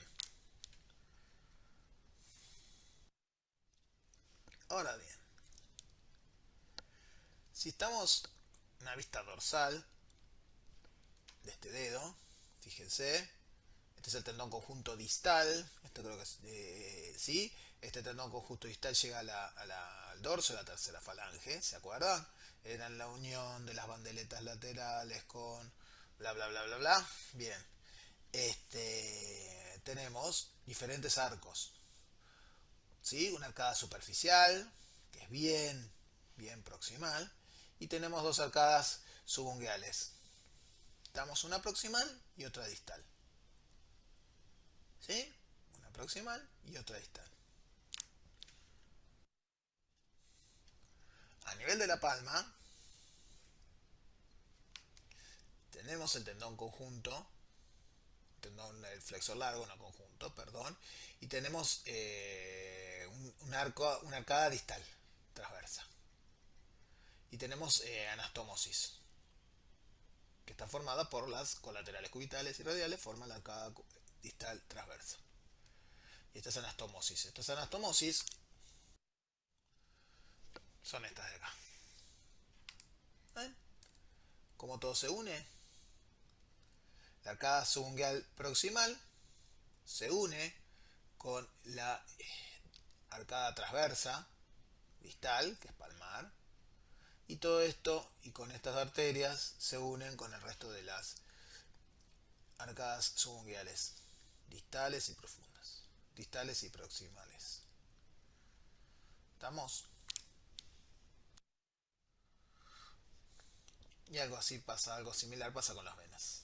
Ahora bien, si estamos en una vista dorsal de este dedo, fíjense, este es el tendón conjunto distal, esto creo que es, sí, este tendón conjunto distal llega al dorso de la tercera falange, ¿se acuerdan? Eran la unión de las bandeletas laterales con bla bla bla bla bla. Bien, tenemos diferentes arcos, ¿sí? Una arcada superficial, que es bien proximal, y tenemos dos arcadas subunguales. Damos una proximal y otra distal. ¿Sí? Una proximal y otra distal. A nivel de la palma, tenemos el tendón conjunto, el flexor largo, no conjunto, perdón, y tenemos una arcada distal, transversa. Y tenemos anastomosis, que está formada por las colaterales cubitales y radiales, forman la arcada distal transversa. Y esta es anastomosis. Estas anastomosis son estas de acá. ¿Ven? ¿Cómo todo se une? La arcada subungual proximal se une con la arcada transversa distal, que es palmar, y todo esto y con estas arterias se unen con el resto de las arcadas subunguales, distales y profundas, distales y proximales. ¿Estamos? Y algo así pasa, algo similar pasa con las venas.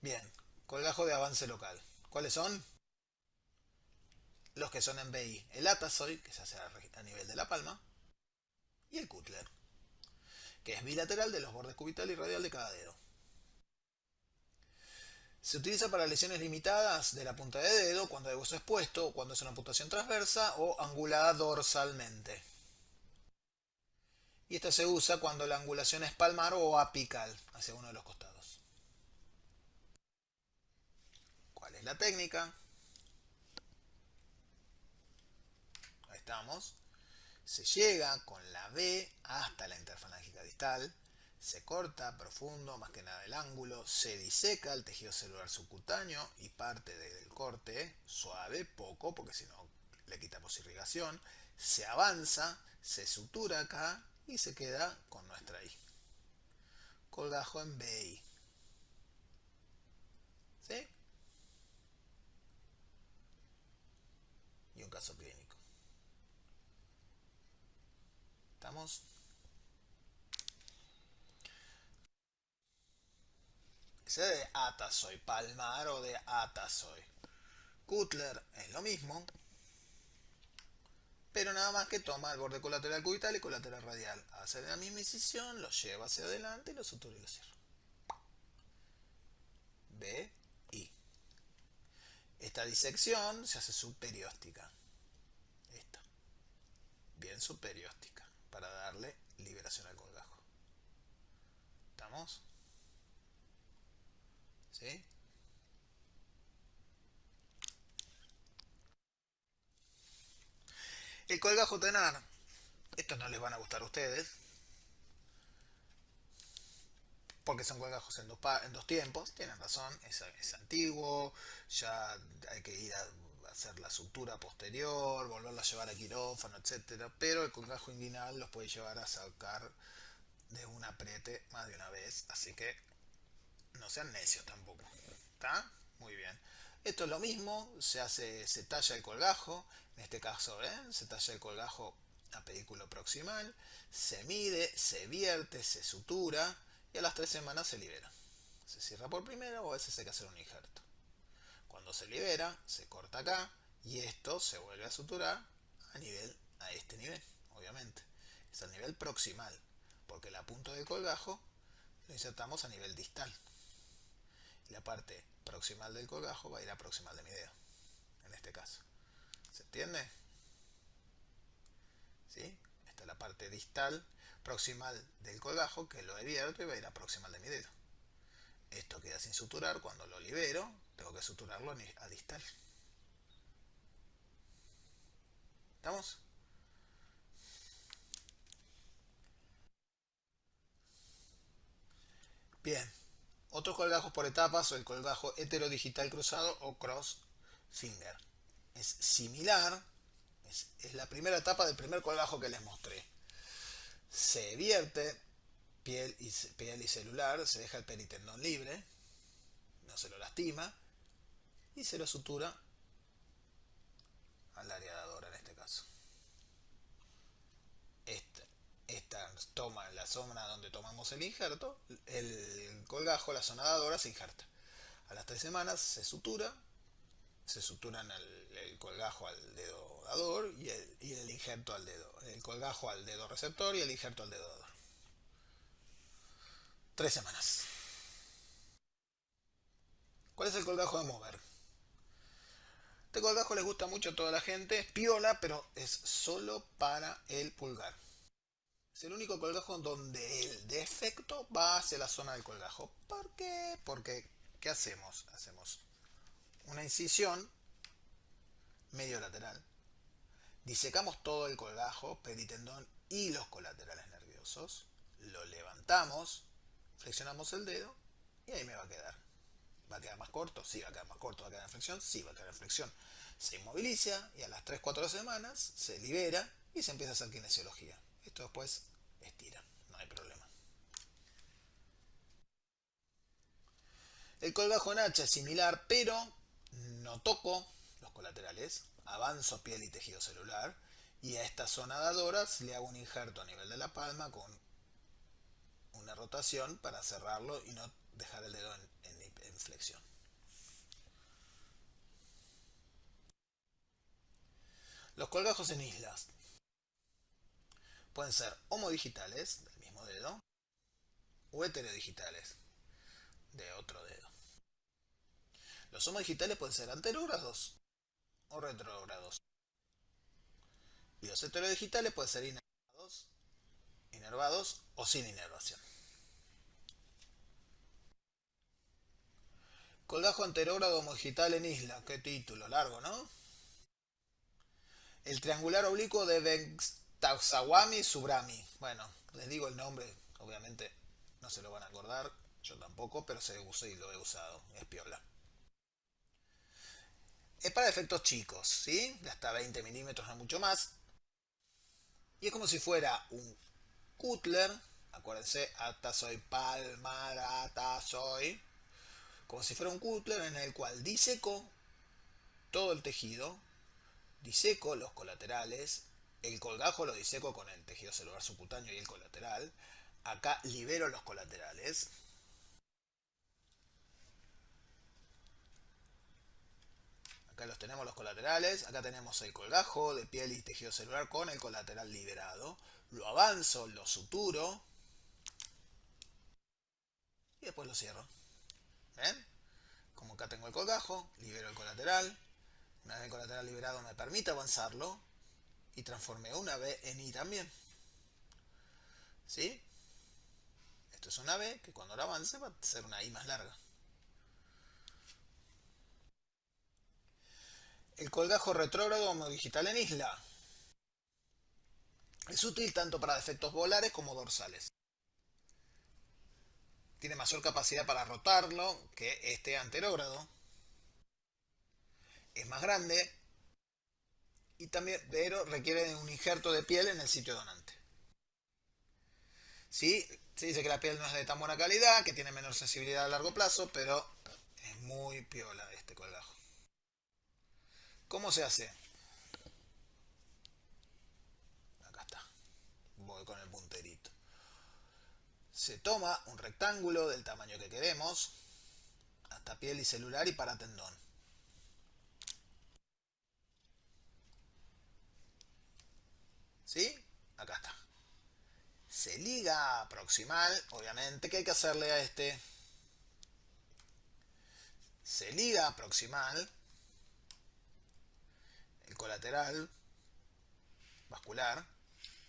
Bien, colgajo de avance local. ¿Cuáles son? Los que son en BI. El atasoid, que se hace a nivel de la palma, y el cutler, que es bilateral de los bordes cubital y radial de cada dedo. Se utiliza para lesiones limitadas de la punta de dedo, cuando hay hueso expuesto, cuando es una amputación transversa o angulada dorsalmente. Y esta se usa cuando la angulación es palmar o apical, hacia uno de los costados. ¿Cuál es la técnica? Ahí estamos. Se llega con la B hasta la interfalángica distal, se corta profundo, más que nada el ángulo, se diseca el tejido celular subcutáneo y parte del corte, suave, poco, porque si no le quitamos irrigación, se avanza, se sutura acá y se queda con nuestra I. Colgajo en BI. ¿Sí? Y un caso clínico. ¿Estamos? Ese de atasoy palmar o de atasoy. Cutler es lo mismo, pero nada más que toma el borde colateral cubital y colateral radial. Hace la misma incisión, lo lleva hacia adelante y lo sutura y lo cierra. B, I. Esta disección se hace subperióstica. Esta. Bien subperióstica. Para darle liberación al colgajo. ¿Estamos? ¿Sí? El colgajo tenar. Estos no les van a gustar a ustedes. Porque son colgajos en dos tiempos. Tienen razón. Es antiguo. Ya hay que ir a hacer la sutura posterior. Volverlo a llevar a quirófano, etcétera. Pero el colgajo inguinal los puede llevar a sacar de un apriete más de una vez. Así que no sean necios tampoco. ¿Está? Muy bien. Esto es lo mismo, se talla el colgajo, en este caso, ¿ven? Se talla el colgajo a pedículo proximal, se mide, se vierte, se sutura y a las 3 semanas se libera. Se cierra por primera o a veces hay que hacer un injerto. Cuando se libera, se corta acá y esto se vuelve a suturar a este nivel, obviamente. Es al nivel proximal, porque la punta del colgajo lo insertamos a nivel distal. Y la parte proximal del colgajo va a ir a proximal de mi dedo, en este caso. ¿Se entiende? ¿Sí? Esta es la parte distal proximal del colgajo, que lo abierto y va a ir a proximal de mi dedo. Esto queda sin suturar. Cuando lo libero, tengo que suturarlo a distal. ¿Estamos? Bien. Otros colgajos por etapas o el colgajo heterodigital cruzado o cross finger. Es similar, es la primera etapa del primer colgajo que les mostré. Se vierte piel y celular, se deja el peritendón libre, no se lo lastima y se lo sutura al área dadora en este caso. Esta toma la zona donde tomamos el injerto, el colgajo, la zona dadora se injerta. A las 3 semanas se suturan el colgajo al dedo dador y el injerto al dedo, el colgajo al dedo receptor y el injerto al dedo dador. 3 semanas. ¿Cuál es el colgajo de Mover? Este colgajo les gusta mucho a toda la gente, es piola, pero es solo para el pulgar. Es el único colgajo donde el defecto va hacia la zona del colgajo. ¿Por qué? Porque, ¿qué hacemos? Hacemos una incisión medio lateral. Disecamos todo el colgajo, peritendón y los colaterales nerviosos. Lo levantamos, flexionamos el dedo y ahí me va a quedar. ¿Va a quedar más corto? Sí, va a quedar más corto. ¿Va a quedar en flexión? Sí, va a quedar en flexión. Se inmoviliza y a las 3 4 semanas se libera y se empieza a hacer kinesiología. Esto después estira, no hay problema. El colgajo en H es similar, pero no toco los colaterales, avanzo piel y tejido celular y a esta zona dadora le hago un injerto a nivel de la palma con una rotación para cerrarlo y no dejar el dedo en flexión. Los colgajos en islas pueden ser homodigitales del mismo dedo o heterodigitales de otro dedo. Los homodigitales pueden ser anterógrados o retrógrados. Y los heterodigitales pueden ser inervados o sin inervación. Colgajo anterógrado homodigital en isla. Qué título largo, ¿no? El triangular oblicuo de Venktaswamy Subrami. Bueno, les digo el nombre, obviamente no se lo van a acordar, yo tampoco, pero se usa y lo he usado, es piola. Es para efectos chicos, ¿sí? De hasta 20 milímetros, no mucho más. Y es como si fuera un cutler, acuérdense, atasoy palmar, atasoy, como si fuera un cutler en el cual diseco todo el tejido, diseco los colaterales, el colgajo lo diseco con el tejido celular subcutáneo y el colateral, acá libero los colaterales, Acá los tenemos los colaterales. Acá tenemos el colgajo de piel y tejido celular con el colateral liberado. Lo avanzo, lo suturo y después lo cierro. ¿Ven? Como acá tengo el colgajo, libero el colateral. Una vez el colateral liberado me permite avanzarlo y transformé una B en I también. ¿Sí? Esto es una B que cuando la avance va a ser una I más larga. El colgajo retrógrado o digital en isla es útil tanto para defectos volares como dorsales. Tiene mayor capacidad para rotarlo que este anterógrado. Es más grande y también, pero requiere un injerto de piel en el sitio donante. Sí, se dice que la piel no es de tan buena calidad, que tiene menor sensibilidad a largo plazo, pero es muy piola este colgajo. ¿Cómo se hace? Acá está. Voy con el punterito. Se toma un rectángulo del tamaño que queremos, hasta piel y celular y para tendón. ¿Sí? Acá está. Se liga proximal, obviamente, ¿qué hay que hacerle a este? Se liga proximal, el colateral vascular.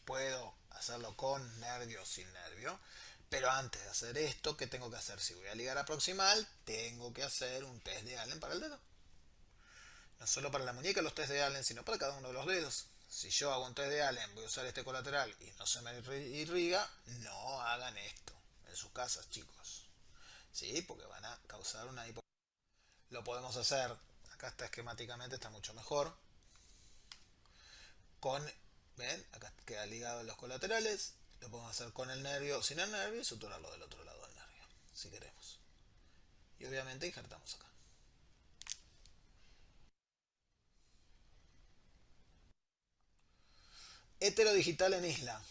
Puedo hacerlo con nervio o sin nervio. Pero antes de hacer esto, ¿qué tengo que hacer? Si voy a ligar a proximal, tengo que hacer un test de Allen para el dedo. No solo para la muñeca los test de Allen, sino para cada uno de los dedos. Si yo hago un test de Allen, voy a usar este colateral y no se me irriga, no hagan esto en sus casas, chicos. ¿Sí? Porque van a causar una hipo. Lo podemos hacer, acá está esquemáticamente, está mucho mejor. Con, ¿ven? Acá queda ligado en los colaterales. Lo podemos hacer con el nervio, sin el nervio y suturarlo del otro lado del nervio, si queremos. Y obviamente injertamos acá. Heterodigital en isla.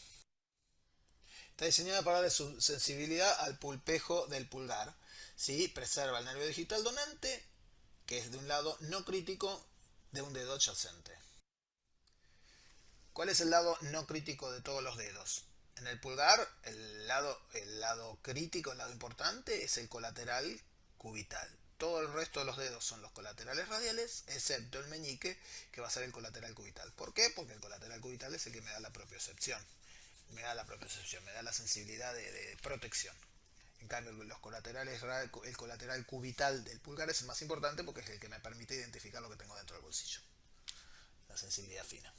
Está diseñada para darle su sensibilidad al pulpejo del pulgar. ¿Sí? Preserva el nervio digital donante, que es de un lado no crítico de un dedo adyacente. ¿Cuál es el lado no crítico de todos los dedos? En el pulgar, el lado crítico, el lado importante, es el colateral cubital. Todo el resto de los dedos son los colaterales radiales, excepto el meñique, que va a ser el colateral cubital. ¿Por qué? Porque el colateral cubital es el que me da la propiocepción. Me da la sensibilidad de protección. En cambio, los colaterales, el colateral cubital del pulgar es el más importante porque es el que me permite identificar lo que tengo dentro del bolsillo. La sensibilidad fina.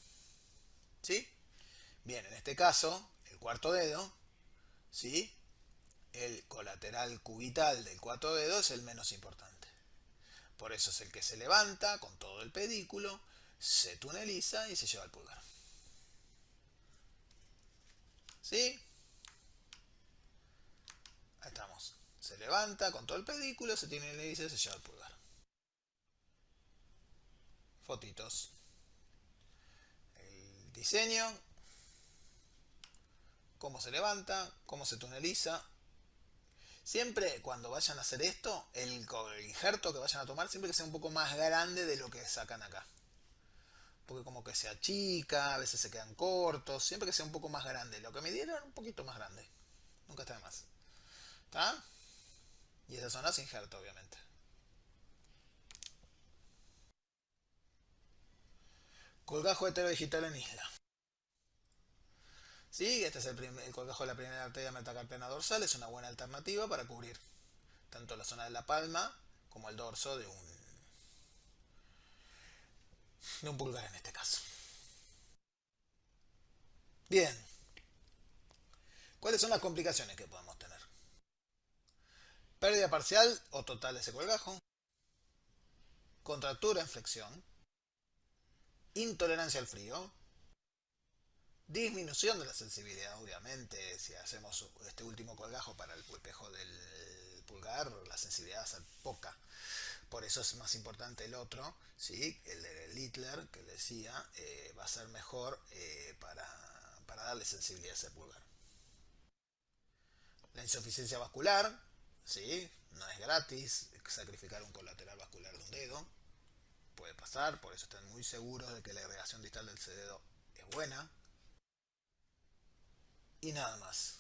¿Sí? Bien, en este caso, el cuarto dedo, ¿sí? El colateral cubital del cuarto dedo es el menos importante. Por eso es el que se levanta con todo el pedículo, se tuneliza y se lleva al pulgar. ¿Sí? Ahí estamos. Se levanta con todo el pedículo, se tuneliza y se lleva al pulgar. Fotitos. El diseño, cómo se levanta, cómo se tuneliza. Siempre cuando vayan a hacer esto, el injerto que vayan a tomar, siempre que sea un poco más grande de lo que sacan acá. Porque como que se achica, a veces se quedan cortos, siempre que sea un poco más grande. Lo que me dieron, un poquito más grande. Nunca está de más. ¿Está? Y esa zona se injerta, obviamente. Colgajo heterodigital en isla. Sí, este es el colgajo de la primera arteria metacarpiana dorsal. Es una buena alternativa para cubrir tanto la zona de la palma como el dorso de un pulgar en este caso. Bien, ¿cuáles son las complicaciones que podemos tener? Pérdida parcial o total de ese colgajo, contractura en flexión, intolerancia al frío, disminución de la sensibilidad, obviamente, si hacemos este último colgajo para el espejo del pulgar, la sensibilidad va a ser poca. Por eso es más importante el otro, ¿sí? El de Littler, que le decía, va a ser mejor para darle sensibilidad a ese pulgar. La insuficiencia vascular, ¿sí? No es gratis sacrificar un colateral vascular de un dedo. puede pasar, por eso estén muy seguros de que la irrigación distal del dedo es buena. Y nada más.